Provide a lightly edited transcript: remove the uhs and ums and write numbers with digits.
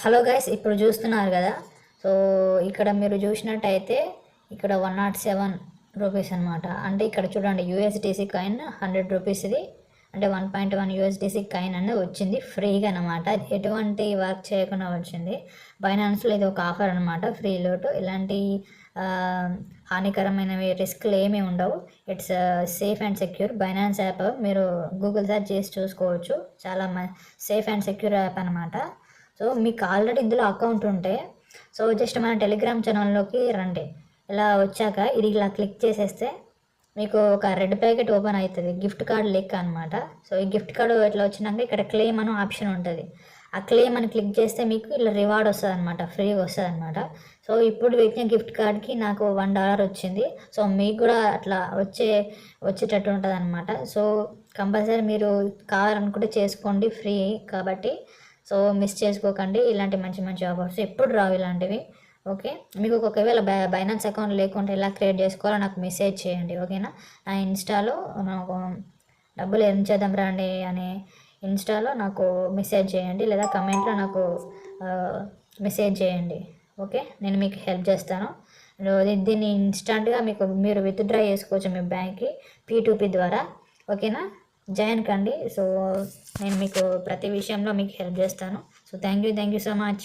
Hello guys, ఇప్పుడు చూస్తున్నారు కదా. సో ఇక్కడ మీరు చూసినట్టయితే ఇక్కడ 107 రూపీస్ అనమాట. అంటే ఇక్కడ చూడండి, యూఎస్డిసి కాయిన్ 100 రూపీస్ ఇది. అంటే 1.1 యూఎస్డిసి కాయిన్ అనేది వచ్చింది ఫ్రీగా అనమాట. ఎటువంటి వర్క్ చేయకుండా వచ్చింది. బైనాన్స్లో ఇది ఒక ఆఫర్ అనమాట, ఫ్రీ లోటు. ఇలాంటి హానికరమైనవి రిస్క్లు ఏమీ ఉండవు. It's safe and secure. Binance app మీరు గూగుల్ సెర్చ్ చేసి చూసుకోవచ్చు. చాలా సేఫ్ అండ్ సెక్యూర్ యాప్ అనమాట. సో మీకు ఆల్రెడీ ఇందులో అకౌంట్ ఉంటే సో జస్ట్ మన టెలిగ్రామ్ ఛానల్లోకి రండి. ఇలా వచ్చాక ఇది ఇలా క్లిక్ చేసేస్తే మీకు ఒక రెడ్ ప్యాకెట్ ఓపెన్ అవుతుంది, గిఫ్ట్ కార్డ్ లెక్క అనమాట. సో ఈ గిఫ్ట్ కార్డు ఇట్లా వచ్చినాక ఇక్కడ క్లెయిమ్ అని ఆప్షన్ ఉంటుంది. ఆ క్లెయిమ్ అని క్లిక్ చేస్తే మీకు ఇలా రివార్డ్ వస్తుంది అనమాట, ఫ్రీగా వస్తుంది అనమాట. సో ఇప్పుడు పెట్టిన గిఫ్ట్ కార్డ్కి నాకు $1 వచ్చింది. సో మీకు కూడా అట్లా వచ్చేటట్టు ఉంటుంది అనమాట. సో కంపల్సరీ మీరు కావాలనుకుంటే చేసుకోండి, ఫ్రీ కాబట్టి. సో మిస్ చేసుకోకండి. ఇలాంటి మంచి మంచి ఆఫర్స్ ఎప్పుడు రావు ఇలాంటివి. ఓకే, మీకు ఒకవేళ బైనాన్స్ అకౌంట్ లేకుంటే ఎలా క్రియేట్ చేసుకోవాలో నాకు మెసేజ్ చేయండి, ఓకేనా. నా ఇన్స్టాలో నాకు డబ్బులు ఎర్న్ చేద్దాం రండి అనే ఇన్స్టాలో నాకు మెసేజ్ చేయండి, లేదా కమెంట్లో నాకు మెసేజ్ చేయండి. ఓకే, నేను మీకు హెల్ప్ చేస్తాను. దీన్ని ఇన్స్టంట్గా మీరు విత్డ్రా చేసుకోవచ్చు మీ బ్యాంక్కి P2P ద్వారా, ఓకేనా. జాయిన్ కండి. సో నేను మీకు ప్రతి విషయంలో మీకు హెల్ప్ చేస్తాను. So thank you so much.